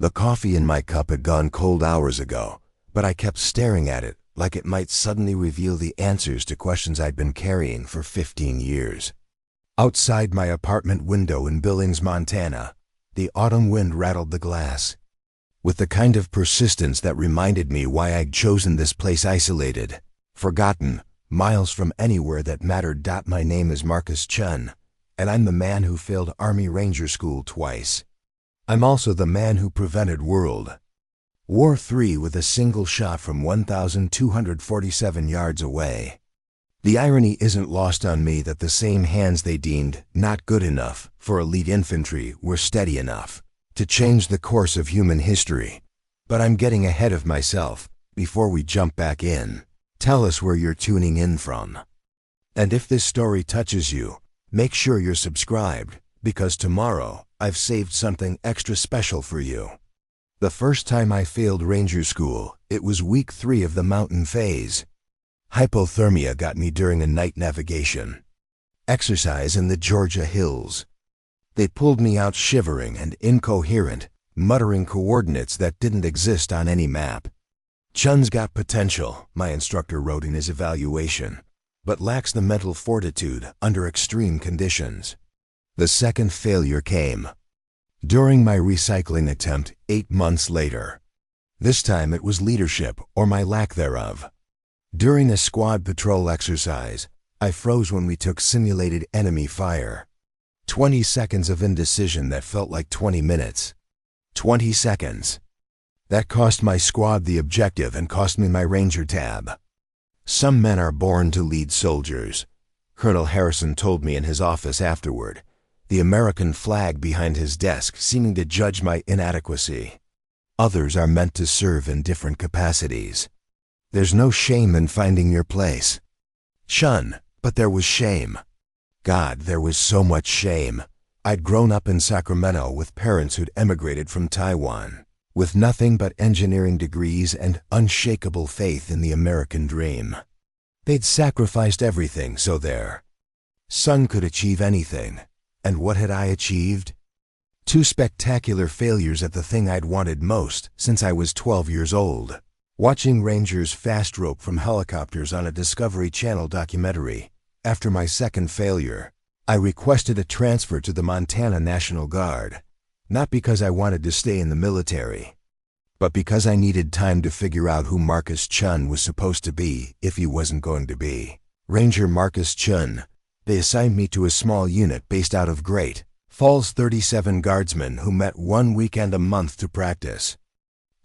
The coffee in my cup had gone cold hours ago, but I kept staring at it like it might suddenly reveal the answers to questions I'd been carrying for 15 years. Outside my apartment window in Billings, Montana, the autumn wind rattled the glass. With the kind of persistence that reminded me why I'd chosen this place isolated, forgotten, miles from anywhere that mattered. My name is Marcus Chun, and I'm the man who failed Army Ranger School twice. I'm also the man who prevented World War III with a single shot from 1,247 yards away. The irony isn't lost on me that the same hands they deemed not good enough for elite infantry were steady enough to change the course of human history. But I'm getting ahead of myself. Before we jump back in, tell us where you're tuning in from. And if this story touches you, make sure you're subscribed, because tomorrow I've saved something extra special for you. The first time I failed Ranger School, it was week 3 of the mountain phase. Hypothermia got me during a night navigation exercise in the Georgia hills. They pulled me out shivering and incoherent, muttering coordinates that didn't exist on any map. Chun's got potential, my instructor wrote in his evaluation, but lacks the mental fortitude under extreme conditions. The second failure came during my recycling attempt 8 months later. This time it was leadership, or my lack thereof. During a squad patrol exercise, I froze when we took simulated enemy fire. 20 seconds of indecision that felt like 20 minutes. 20 seconds. That cost my squad the objective and cost me my Ranger tab. Some men are born to lead soldiers, Colonel Harrison told me in his office afterward, the American flag behind his desk seeming to judge my inadequacy. Others are meant to serve in different capacities. There's no shame in finding your place. Chun, but there was shame. God, there was so much shame. I'd grown up in Sacramento with parents who'd emigrated from Taiwan, with nothing but engineering degrees and unshakable faith in the American dream. They'd sacrificed everything so their son could achieve anything. And what had I achieved? 2 spectacular failures at the thing I'd wanted most since I was 12 years old. Watching Rangers fast rope from helicopters on a Discovery Channel documentary. After my second failure, I requested a transfer to the Montana National Guard, not because I wanted to stay in the military, but because I needed time to figure out who Marcus Chun was supposed to be if he wasn't going to be Ranger Marcus Chun. They assigned me to a small unit based out of Great Falls 37 guardsmen who met 1 weekend a month to practice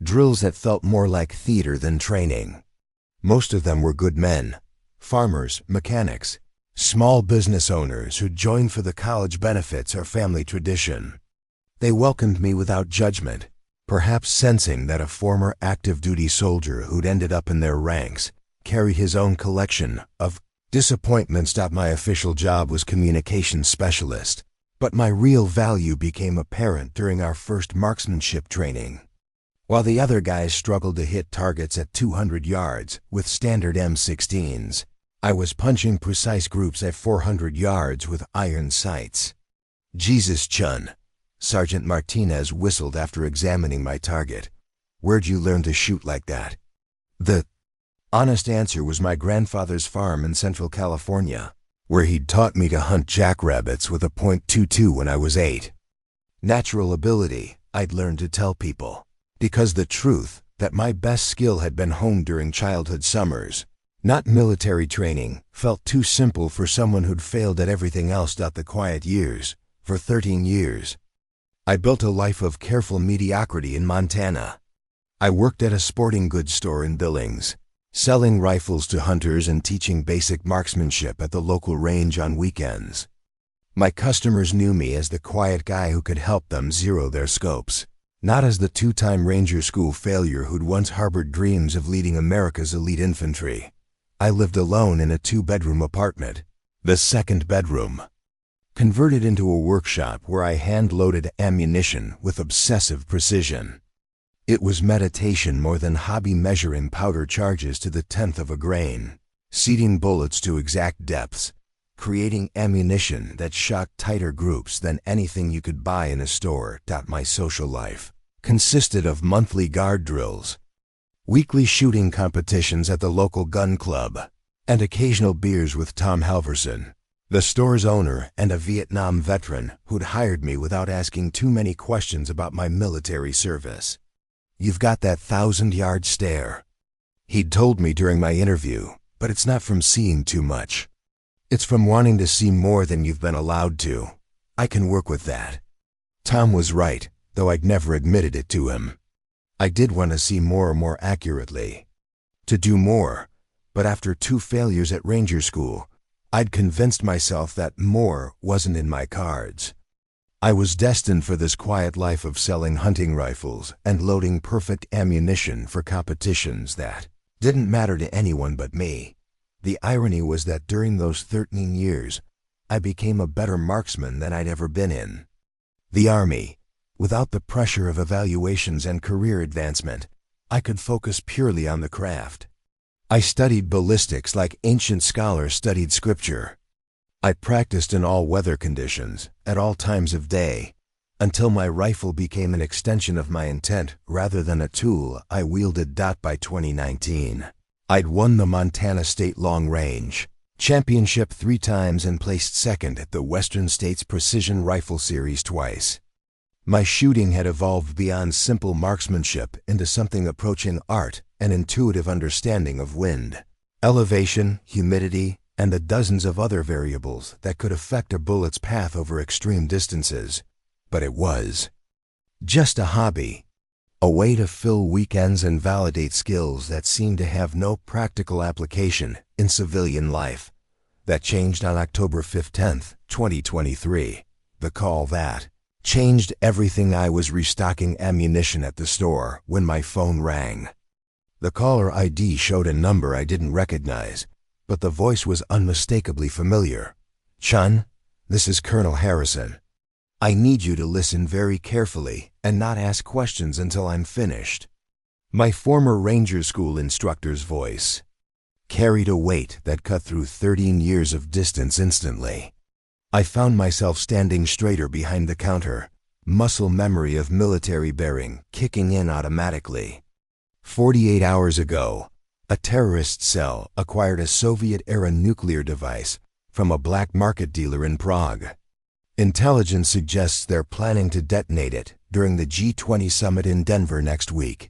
drills that felt more like theater than training. Most of them were good men, farmers, mechanics, small business owners who'd joined for the college benefits or family tradition. They welcomed me without judgment, perhaps sensing that a former active duty soldier who'd ended up in their ranks carried his own collection of disappointments. My official job was communications specialist, but my real value became apparent during our first marksmanship training. While the other guys struggled to hit targets at 200 yards with standard M16s, I was punching precise groups at 400 yards with iron sights. Jesus, Chun, Sergeant Martinez whistled after examining my target. Where'd you learn to shoot like that? The honest answer was my grandfather's farm in Central California, where he'd taught me to hunt jackrabbits with a .22 when I was 8. Natural ability, I'd learned to tell people, because the truth that my best skill had been honed during childhood summers, not military training, felt too simple for someone who'd failed at everything else. The quiet years, for 13 years, I built a life of careful mediocrity in Montana. I worked at a sporting goods store in Billings, selling rifles to hunters and teaching basic marksmanship at the local range on weekends. My customers knew me as the quiet guy who could help them zero their scopes, not as the 2-time Ranger School failure who'd once harbored dreams of leading America's elite infantry. I lived alone in a 2-bedroom apartment, the second bedroom converted into a workshop where I hand-loaded ammunition with obsessive precision. It was meditation more than hobby, measuring powder charges to the 10th of a grain, seeding bullets to exact depths, creating ammunition that shocked tighter groups than anything you could buy in a store. My social life consisted of monthly guard drills, weekly shooting competitions at the local gun club, and occasional beers with Tom Halverson, the store's owner and a Vietnam veteran who'd hired me without asking too many questions about my military service. "You've got that 1,000-yard stare," he'd told me during my interview, "but it's not from seeing too much. It's from wanting to see more than you've been allowed to. I can work with that." Tom was right, though I'd never admitted it to him. I did want to see more accurately. To do more, but after 2 failures at Ranger School, I'd convinced myself that more wasn't in my cards. I was destined for this quiet life of selling hunting rifles and loading perfect ammunition for competitions that didn't matter to anyone but me. The irony was that during those 13 years, I became a better marksman than I'd ever been in. The Army, without the pressure of evaluations and career advancement, I could focus purely on the craft. I studied ballistics like ancient scholars studied scripture. I practiced in all weather conditions, at all times of day, until my rifle became an extension of my intent rather than a tool I wielded. By 2019, I'd won the Montana State Long Range Championship 3 times and placed second at the Western States Precision Rifle Series twice. My shooting had evolved beyond simple marksmanship into something approaching art and intuitive understanding of wind, elevation, humidity, and the dozens of other variables that could affect a bullet's path over extreme distances. But it was just a hobby, a way to fill weekends and validate skills that seemed to have no practical application in civilian life. That changed on October 15th, 2023. The call that changed everything. I was restocking ammunition at the store when my phone rang. The caller ID showed a number I didn't recognize, but the voice was unmistakably familiar. "Chun, this is Colonel Harrison. I need you to listen very carefully and not ask questions until I'm finished." My former Ranger School instructor's voice carried a weight that cut through 13 years of distance instantly. I found myself standing straighter behind the counter, muscle memory of military bearing kicking in automatically. 48 hours ago, a terrorist cell acquired a Soviet-era nuclear device from a black market dealer in Prague. Intelligence suggests they're planning to detonate it during the G20 summit in Denver next week.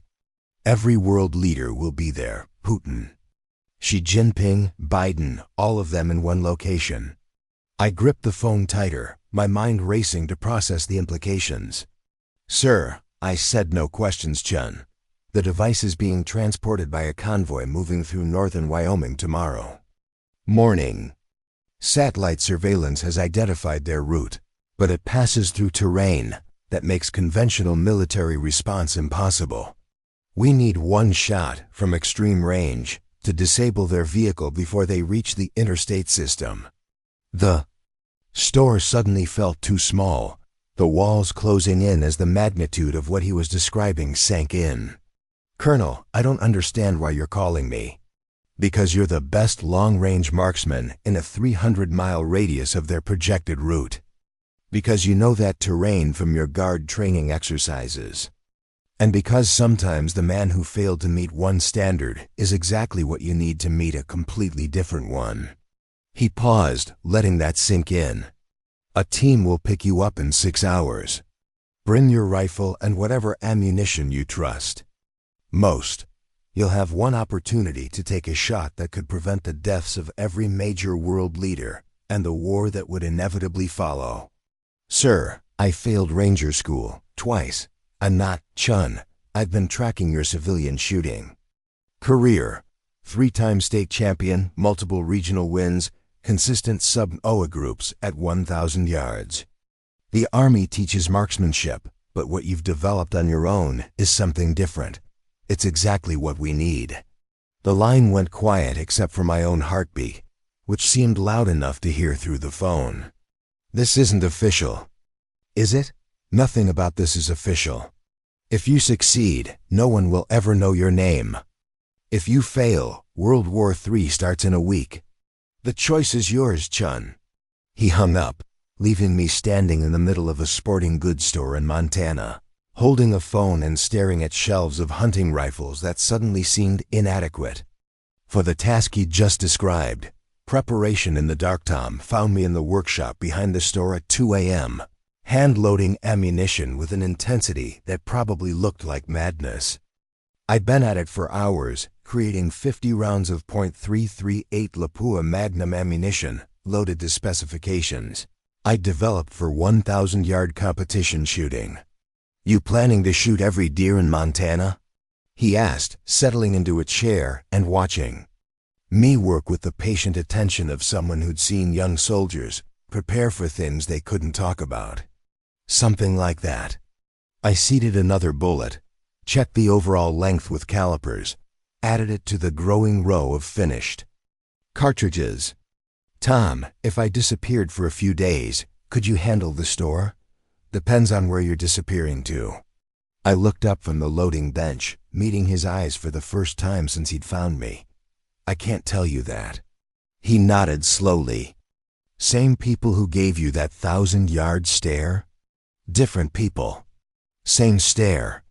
Every world leader will be there: Putin, Xi Jinping, Biden, all of them in one location. I gripped the phone tighter, my mind racing to process the implications. "Sir," I said, "no questions, Chun. The device is being transported by a convoy moving through northern Wyoming tomorrow morning. Satellite surveillance has identified their route, but it passes through terrain that makes conventional military response impossible. We need one shot from extreme range to disable their vehicle before they reach the interstate system." The store suddenly felt too small, the walls closing in as the magnitude of what he was describing sank in. "Colonel, I don't understand why you're calling me." "Because you're the best long-range marksman in a 300-mile radius of their projected route. Because you know that terrain from your guard training exercises. And because sometimes the man who failed to meet one standard is exactly what you need to meet a completely different one." He paused, letting that sink in. "A team will pick you up in 6 hours. Bring your rifle and whatever ammunition you trust. You'll have one opportunity to take a shot that could prevent the deaths of every major world leader and the war that would inevitably follow." "Sir, I failed Ranger School twice. I'm not Chun. I've been tracking your civilian shooting career. 3-time state champion, multiple regional wins, consistent sub-OA groups at 1,000 yards. The Army teaches marksmanship, but what you've developed on your own is something different. It's exactly what we need." The line went quiet except for my own heartbeat, which seemed loud enough to hear through the phone. "This isn't official." "Is it?" "Nothing about this is official. If you succeed, no one will ever know your name. If you fail, World War III starts in a week. The choice is yours, Chun." He hung up, leaving me standing in the middle of a sporting goods store in Montana, holding a phone and staring at shelves of hunting rifles that suddenly seemed inadequate. For the task he'd just described, preparation in the dark. Tom found me in the workshop behind the store at 2 a.m., hand-loading ammunition with an intensity that probably looked like madness. I'd been at it for hours, creating 50 rounds of .338 Lapua Magnum ammunition, loaded to specifications. I'd developed for 1,000-yard competition shooting. "You planning to shoot every deer in Montana?" he asked, settling into a chair and watching me work with the patient attention of someone who'd seen young soldiers prepare for things they couldn't talk about. Something like that. I seated another bullet, checked the overall length with calipers, added it to the growing row of finished cartridges. "Tom, if I disappeared for a few days, could you handle the store?" "Depends on where you're disappearing to." I looked up from the loading bench, meeting his eyes for the first time since he'd found me. "I can't tell you that." He nodded slowly. "Same people who gave you that 1,000-yard stare?" "Different people. Same stare."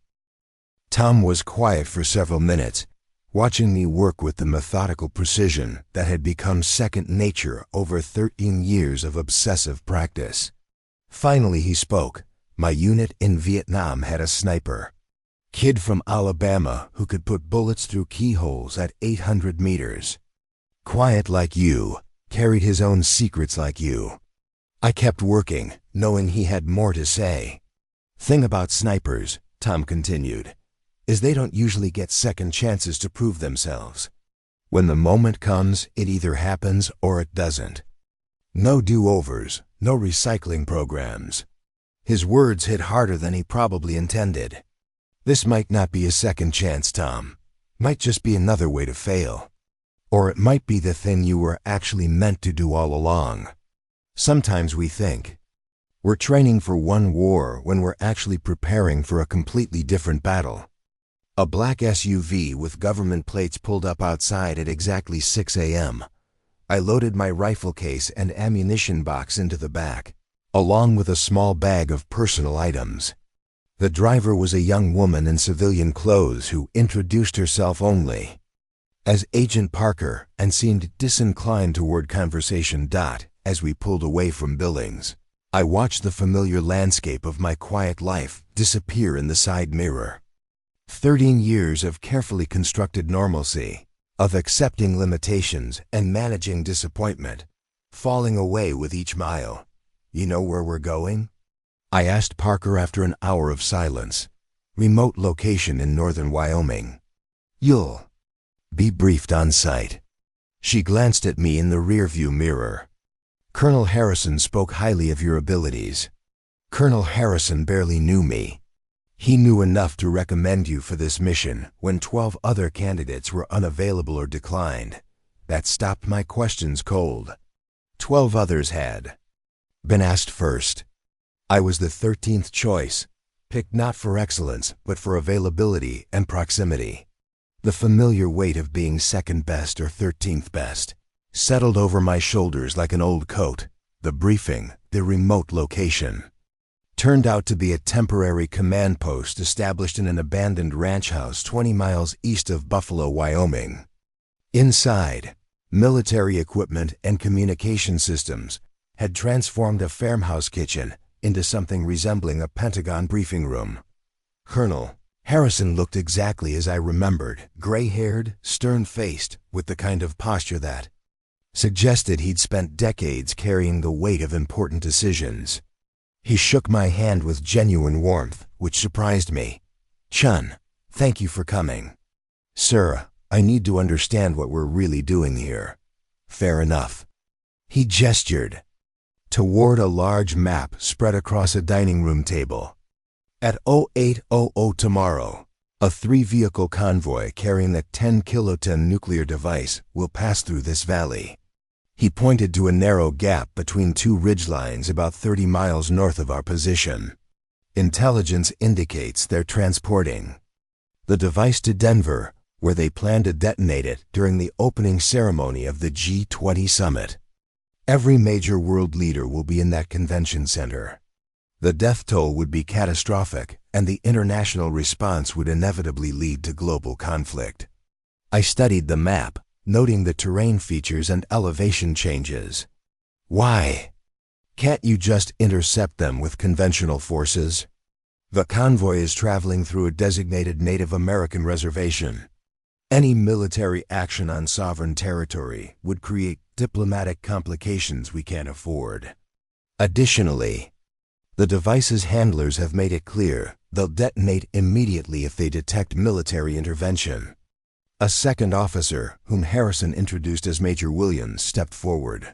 Tom was quiet for several minutes, watching me work with the methodical precision that had become second nature over 13 years of obsessive practice. Finally he spoke. "My unit in Vietnam had a sniper. Kid from Alabama who could put bullets through keyholes at 800 meters. Quiet like you, carried his own secrets like you." I kept working, knowing he had more to say. "Thing about snipers," Tom continued, "is they don't usually get second chances to prove themselves. When the moment comes, it either happens or it doesn't. No do-overs, no recycling programs." His words hit harder than he probably intended. "This might not be a second chance, Tom. Might just be another way to fail. Or it might be the thing you were actually meant to do all along. Sometimes we think we're training for one war when we're actually preparing for a completely different battle." A black SUV with government plates pulled up outside at exactly 6 a.m. I loaded my rifle case and ammunition box into the back, along with a small bag of personal items. The driver was a young woman in civilian clothes who introduced herself only as Agent Parker and seemed disinclined toward conversation. As we pulled away from Billings, I watched the familiar landscape of my quiet life disappear in the side mirror. 13 years of carefully constructed normalcy, of accepting limitations and managing disappointment, falling away with each mile. "You know where we're going?" I asked Parker after an hour of silence. "Remote location in northern Wyoming. You'll be briefed on site." She glanced at me in the rearview mirror. "Colonel Harrison spoke highly of your abilities." Colonel Harrison barely knew me. He knew enough to recommend you for this mission when 12 other candidates were unavailable or declined. That stopped my questions cold. 12 others had been asked first. I was the 13th choice, picked not for excellence, but for availability and proximity. The familiar weight of being second best or 13th best settled over my shoulders like an old coat. The briefing, the remote location, turned out to be a temporary command post established in an abandoned ranch house 20 miles east of Buffalo, Wyoming. Inside, military equipment and communication systems had transformed a farmhouse kitchen into something resembling a Pentagon briefing room. Colonel Harrison looked exactly as I remembered, gray-haired, stern-faced, with the kind of posture that suggested he'd spent decades carrying the weight of important decisions. He shook my hand with genuine warmth, which surprised me. "Chun, thank you for coming." "Sir, I need to understand what we're really doing here." "Fair enough." He gestured toward a large map spread across a dining room table. "At 0800 tomorrow, a 3-vehicle convoy carrying a 10-kiloton nuclear device will pass through this valley." He pointed to a narrow gap between 2 ridgelines about 30 miles north of our position. "Intelligence indicates they're transporting the device to Denver, where they plan to detonate it during the opening ceremony of the G20 summit. Every major world leader will be in that convention center." The death toll would be catastrophic, and the international response would inevitably lead to global conflict. I studied the map, noting the terrain features and elevation changes. Why? Can't you just intercept them with conventional forces? The convoy is traveling through a designated Native American reservation. Any military action on sovereign territory would create diplomatic complications we can't afford. Additionally, the device's handlers have made it clear they'll detonate immediately if they detect military intervention. A second officer, whom Harrison introduced as Major Williams, stepped forward.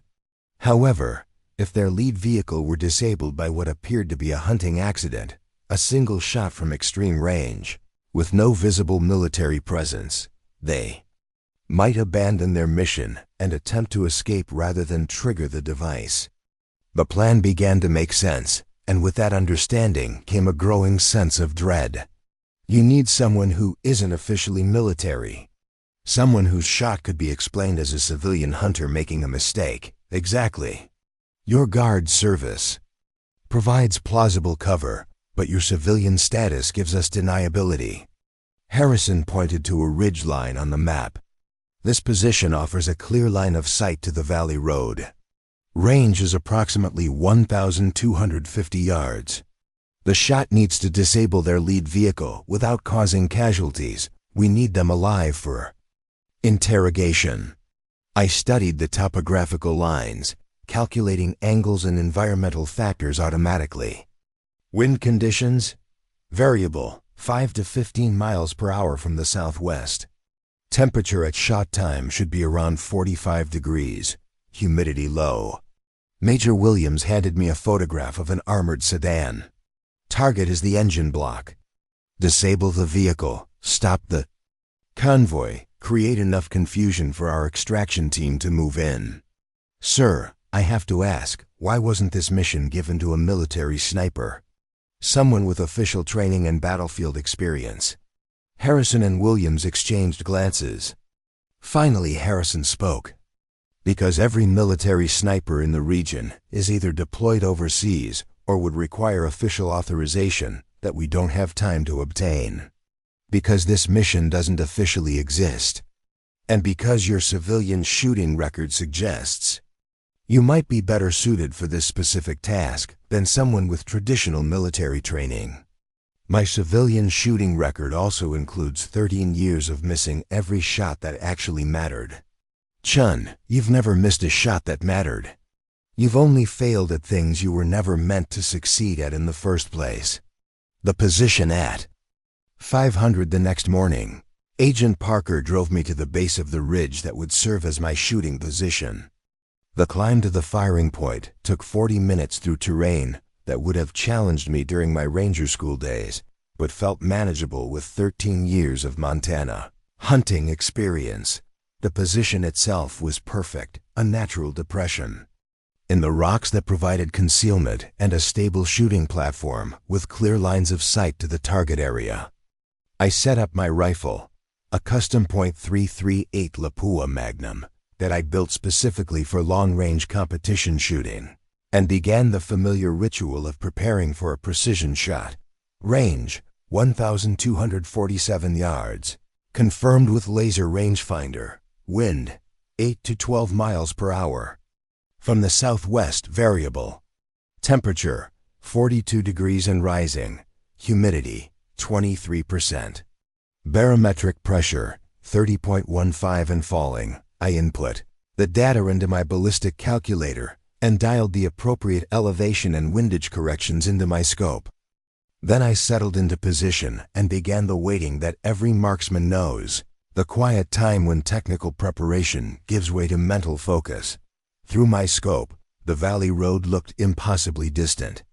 However, if their lead vehicle were disabled by what appeared to be a hunting accident, a single shot from extreme range, with no visible military presence, they might abandon their mission and attempt to escape rather than trigger the device. The plan began to make sense, and with that understanding came a growing sense of dread. You need someone who isn't officially military. Someone whose shot could be explained as a civilian hunter making a mistake. Exactly. Your guard service provides plausible cover, but your civilian status gives us deniability. Harrison pointed to a ridgeline on the map. This position offers a clear line of sight to the valley road. Range is approximately 1,250 yards. The shot needs to disable their lead vehicle without causing casualties. We need them alive for interrogation. I studied the topographical lines, calculating angles and environmental factors automatically. Wind conditions? Variable, 5 to 15 miles per hour from the southwest. Temperature at shot time should be around 45 degrees. Humidity low. Major Williams handed me a photograph of an armored sedan. Target is the engine block. Disable the vehicle. Stop the convoy. Create enough confusion for our extraction team to move in. Sir, I have to ask, why wasn't this mission given to a military sniper? Someone with official training and battlefield experience. Harrison and Williams exchanged glances. Finally, Harrison spoke. Because every military sniper in the region is either deployed overseas or would require official authorization that we don't have time to obtain. Because this mission doesn't officially exist. And because your civilian shooting record suggests you might be better suited for this specific task than someone with traditional military training. My civilian shooting record also includes 13 years of missing every shot that actually mattered. Chun, you've never missed a shot that mattered. You've only failed at things you were never meant to succeed at in the first place. The position at 500 the next morning. Agent Parker drove me to the base of the ridge that would serve as my shooting position. The climb to the firing point took 40 minutes through terrain that would have challenged me during my ranger school days, but felt manageable with 13 years of Montana hunting experience. The position itself was perfect, a natural depression in the rocks that provided concealment and a stable shooting platform with clear lines of sight to the target area. I set up my rifle, a custom .338 Lapua Magnum that I'd built specifically for long-range competition shooting, and began the familiar ritual of preparing for a precision shot. Range, 1,247 yards. Confirmed with laser rangefinder. Wind, 8 to 12 miles per hour. From the southwest, variable. Temperature, 42 degrees and rising. Humidity, 23%. Barometric pressure, 30.15 and falling. I input the data into my ballistic calculator and dialed the appropriate elevation and windage corrections into my scope. Then I settled into position and began the waiting that every marksman knows, the quiet time when technical preparation gives way to mental focus. Through my scope, the valley road looked impossibly distant.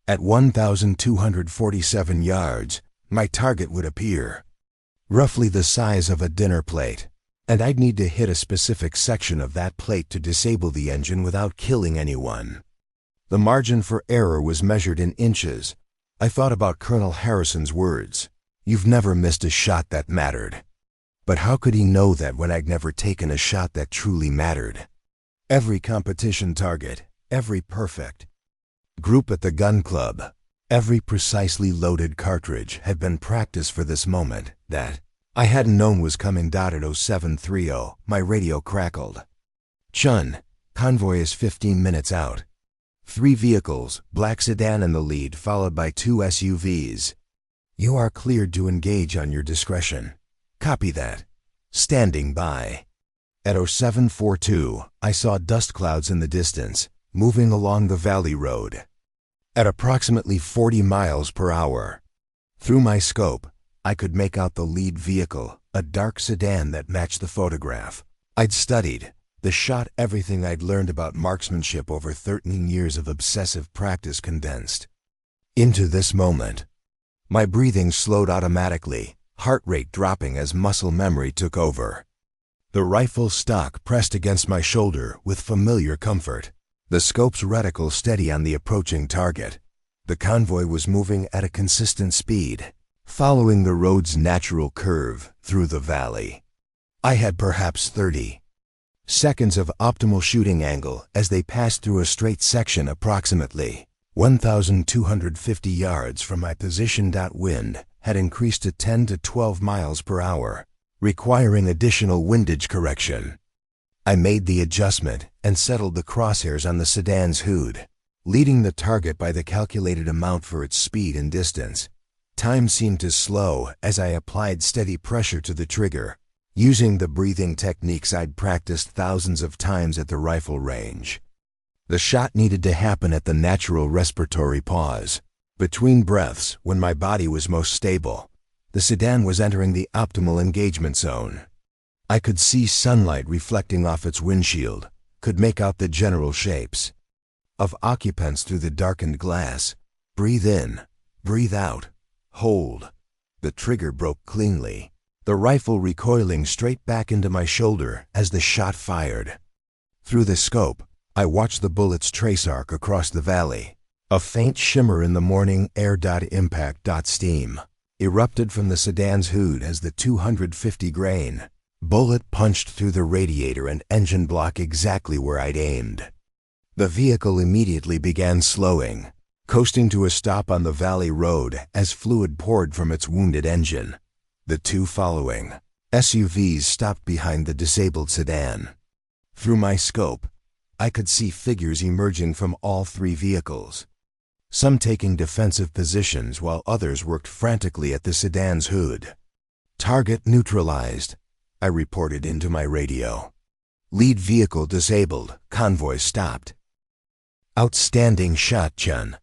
At 1,247 yards, my target would appear, roughly the size of a dinner plate, and I'd need to hit a specific section of that plate to disable the engine without killing anyone. The margin for error was measured in inches. I thought about Colonel Harrison's words, "You've never missed a shot that mattered." But how could he know that when I'd never taken a shot that truly mattered? Every competition target, every perfect Group at the gun club. Every precisely loaded cartridge had been practiced for this moment that I hadn't known was coming. At 0730, my radio crackled. Chun, convoy is 15 minutes out. 3 vehicles, black sedan in the lead, followed by 2 SUVs. You are cleared to engage on your discretion. Copy that. Standing by. At 0742, I saw dust clouds in the distance, moving along the valley road at approximately 40 miles per hour. Through my scope, I could make out the lead vehicle, a dark sedan that matched the photograph. I'd studied the shot, everything I'd learned about marksmanship over 13 years of obsessive practice condensed into this moment. My breathing slowed automatically, heart rate dropping as muscle memory took over. The rifle stock pressed against my shoulder with familiar comfort. The scope's reticle steady on the approaching target. The convoy was moving at a consistent speed, following the road's natural curve through the valley. I had perhaps 30 seconds of optimal shooting angle as they passed through a straight section approximately 1,250 yards from my position. Wind had increased to 10 to 12 miles per hour, requiring additional windage correction. I made the adjustment and settled the crosshairs on the sedan's hood, leading the target by the calculated amount for its speed and distance. Time seemed to slow as I applied steady pressure to the trigger, using the breathing techniques I'd practiced thousands of times at the rifle range. The shot needed to happen at the natural respiratory pause, between breaths when my body was most stable. The sedan was entering the optimal engagement zone. I could see sunlight reflecting off its windshield, could make out the general shapes of occupants through the darkened glass. Breathe in, breathe out, hold. The trigger broke cleanly, the rifle recoiling straight back into my shoulder as the shot fired. Through the scope, I watched the bullet's trace arc across the valley. A faint shimmer in the morning air. Impact. Steam erupted from the sedan's hood as the 250-grain bullet punched through the radiator and engine block exactly where I'd aimed. The vehicle immediately began slowing, coasting to a stop on the valley road as fluid poured from its wounded engine. The 2 following SUVs stopped behind the disabled sedan. Through my scope, I could see figures emerging from all 3 vehicles, some taking defensive positions while others worked frantically at the sedan's hood. Target neutralized, I reported into my radio. Lead vehicle disabled, convoy stopped. Outstanding shot, Chun.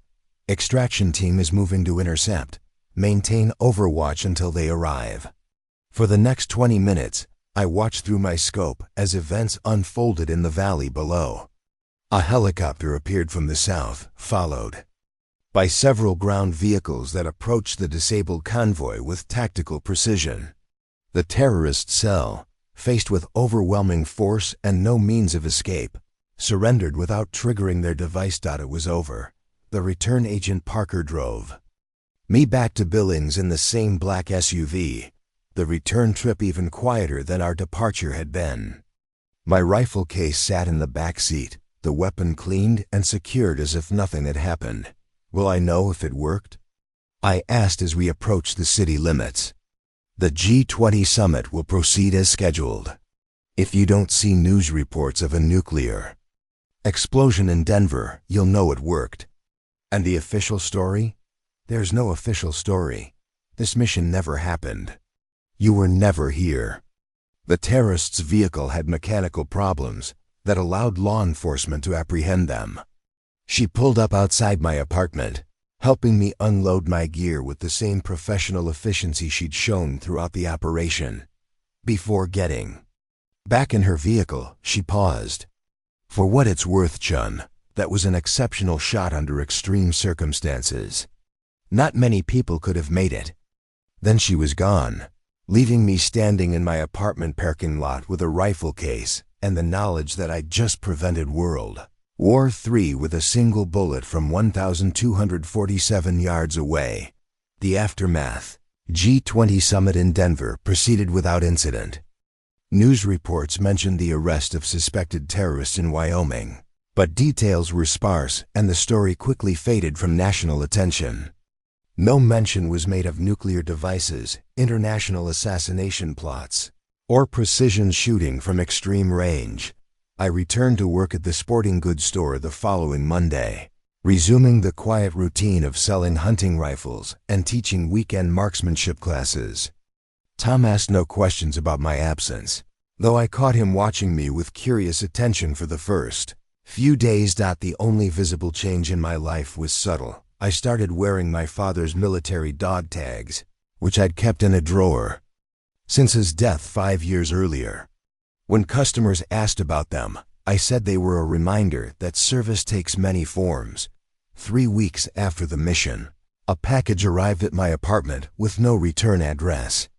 Extraction team is moving to intercept. Maintain overwatch until they arrive. For the next 20 minutes, I watched through my scope as events unfolded in the valley below. A helicopter appeared from the south, followed by several ground vehicles that approached the disabled convoy with tactical precision. The terrorist cell, faced with overwhelming force and no means of escape, surrendered without triggering their device. It was over. The return agent Parker drove me back to Billings in the same black SUV, the return trip even quieter than our departure had been. My rifle case sat in the back seat, the weapon cleaned and secured as if nothing had happened. Will I know if it worked? I asked as we approached the city limits. The G20 summit will proceed as scheduled. If you don't see news reports of a nuclear explosion in Denver, you'll know it worked. And the official story? There's no official story. This mission never happened. You were never here. The terrorists' vehicle had mechanical problems that allowed law enforcement to apprehend them. She pulled up outside my apartment, helping me unload my gear with the same professional efficiency she'd shown throughout the operation. Before getting back in her vehicle, she paused. For what it's worth, Chun, that was an exceptional shot under extreme circumstances. Not many people could have made it. Then she was gone, leaving me standing in my apartment parking lot with a rifle case and the knowledge that I'd just prevented World War III with a single bullet from 1,247 yards away. The aftermath. G20 summit in Denver proceeded without incident. News reports mentioned the arrest of suspected terrorists in Wyoming. But details were sparse, and the story quickly faded from national attention. No mention was made of nuclear devices, international assassination plots, or precision shooting from extreme range. I returned to work at the sporting goods store the following Monday, resuming the quiet routine of selling hunting rifles and teaching weekend marksmanship classes. Tom asked no questions about my absence, though I caught him watching me with curious attention for the first few days. The only visible change in my life was subtle. I started wearing my father's military dog tags, which I'd kept in a drawer since his death 5 years earlier. When customers asked about them, I said they were a reminder that service takes many forms. 3 weeks after the mission, a package arrived at my apartment with no return address.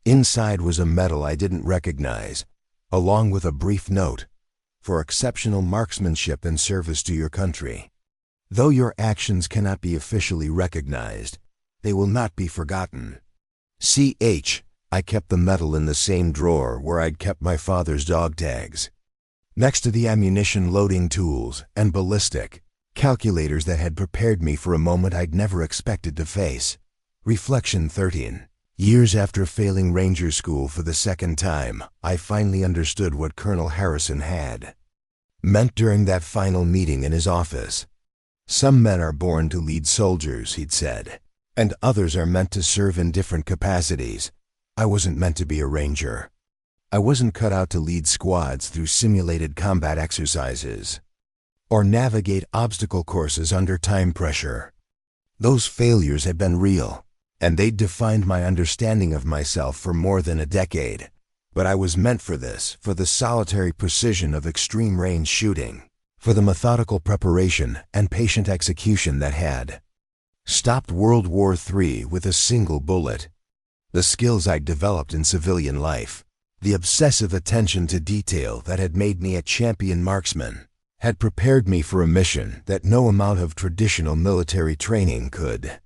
Inside was a medal I didn't recognize, along with a brief note: for exceptional marksmanship and service to your country. Though your actions cannot be officially recognized, they will not be forgotten. I kept the medal in the same drawer where I'd kept my father's dog tags, next to the ammunition loading tools and ballistic calculators that had prepared me for a moment I'd never expected to face. Reflection 13. Years after failing Ranger School for the second time, I finally understood what Colonel Harrison had meant during that final meeting in his office. Some men are born to lead soldiers, he'd said, and others are meant to serve in different capacities. I wasn't meant to be a ranger. I wasn't cut out to lead squads through simulated combat exercises or navigate obstacle courses under time pressure. Those failures had been real, and they'd defined my understanding of myself for more than a decade. But I was meant for this, for the solitary precision of extreme range shooting, for the methodical preparation and patient execution that had stopped World War III with a single bullet. The skills I'd developed in civilian life, the obsessive attention to detail that had made me a champion marksman, had prepared me for a mission that no amount of traditional military training could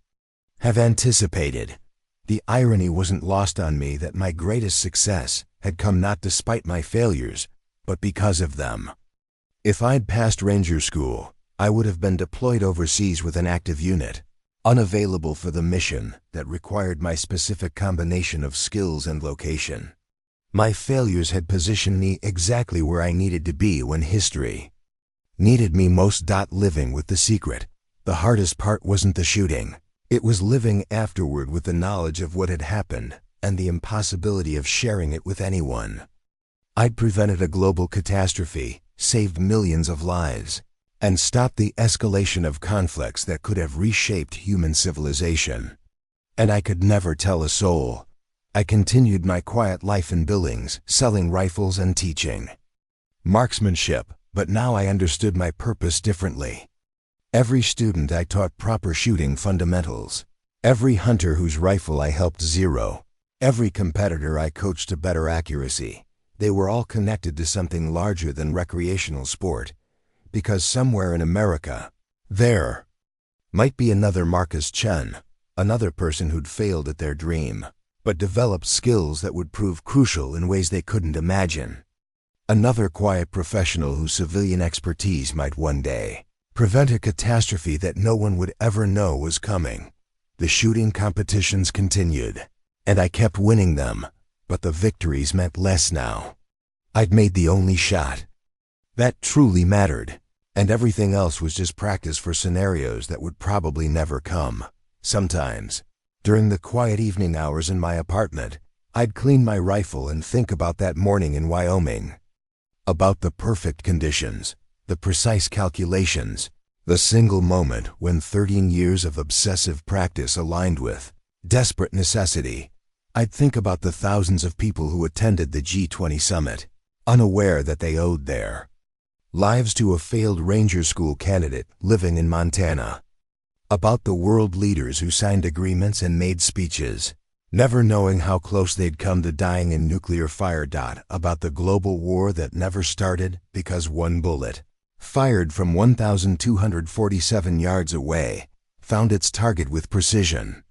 have anticipated. The irony wasn't lost on me that my greatest success had come not despite my failures, but because of them. If I'd passed Ranger School, I would have been deployed overseas with an active unit, unavailable for the mission that required my specific combination of skills and location. My failures had positioned me exactly where I needed to be when history needed me most. Living with the secret. The hardest part wasn't the shooting. It was living afterward with the knowledge of what had happened and the impossibility of sharing it with anyone. I'd prevented a global catastrophe, saved millions of lives, and stopped the escalation of conflicts that could have reshaped human civilization. And I could never tell a soul. I continued my quiet life in Billings, selling rifles and teaching marksmanship, but now I understood my purpose differently. Every student I taught proper shooting fundamentals. Every hunter whose rifle I helped zero. Every competitor I coached to better accuracy. They were all connected to something larger than recreational sport, because somewhere in America, there might be another Marcus Chen, another person who'd failed at their dream, but developed skills that would prove crucial in ways they couldn't imagine. Another quiet professional whose civilian expertise might one day prevent a catastrophe that no one would ever know was coming. The shooting competitions continued, and I kept winning them, but the victories meant less now. I'd made the only shot that truly mattered, and everything else was just practice for scenarios that would probably never come. Sometimes, during the quiet evening hours in my apartment, I'd clean my rifle and think about that morning in Wyoming. About the perfect conditions, the precise calculations, the single moment when 13 years of obsessive practice aligned with desperate necessity. I'd think about the thousands of people who attended the G20 summit, unaware that they owed their lives to a failed Ranger School candidate living in Montana. About the world leaders who signed agreements and made speeches, never knowing how close they'd come to dying in nuclear fire. About the global war that never started because one bullet, fired from 1,247 yards away, found its target with precision.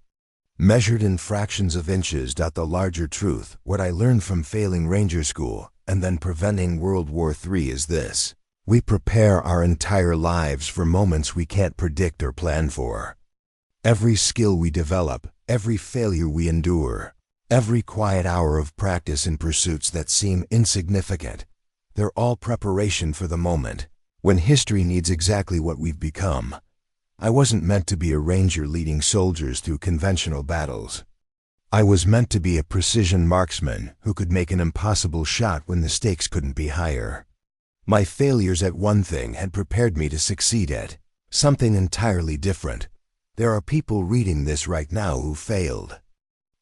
Measured in fractions of inches. The larger truth, what I learned from failing Ranger School and then preventing World War III is this. We prepare our entire lives for moments we can't predict or plan for. Every skill we develop, every failure we endure, every quiet hour of practice in pursuits that seem insignificant, they're all preparation for the moment when history needs exactly what we've become. I wasn't meant to be a ranger leading soldiers through conventional battles. I was meant to be a precision marksman who could make an impossible shot when the stakes couldn't be higher. My failures at one thing had prepared me to succeed at something entirely different. There are people reading this right now who failed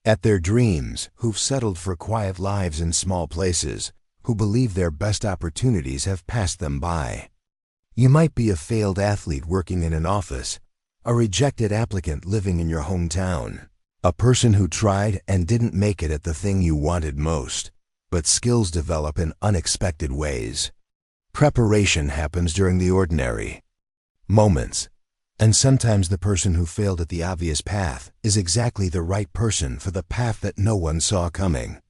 at their dreams, who've settled for quiet lives in small places, who believe their best opportunities have passed them by. You might be a failed athlete working in an office, a rejected applicant living in your hometown, a person who tried and didn't make it at the thing you wanted most, but skills develop in unexpected ways. Preparation happens during the ordinary moments, and sometimes the person who failed at the obvious path is exactly the right person for the path that no one saw coming.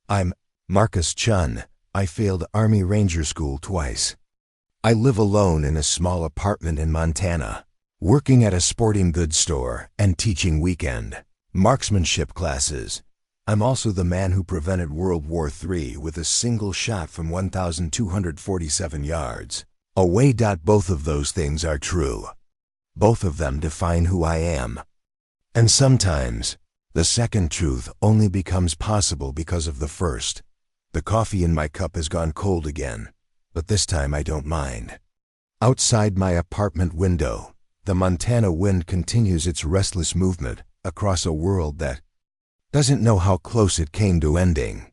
I'm Marcus Chun. I failed Army Ranger School twice. I live alone in a small apartment in Montana, working at a sporting goods store and teaching weekend marksmanship classes. I'm also the man who prevented World War III with a single shot from 1,247 yards away. Both of those things are true. Both of them define who I am. And sometimes, the second truth only becomes possible because of the first. The coffee in my cup has gone cold again, but this time I don't mind. Outside my apartment window, the Montana wind continues its restless movement across a world that doesn't know how close it came to ending.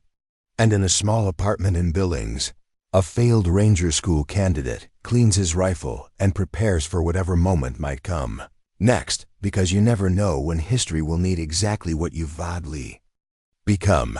And in a small apartment in Billings, a failed Ranger School candidate cleans his rifle and prepares for whatever moment might come next, because you never know when history will need exactly what you've oddly become.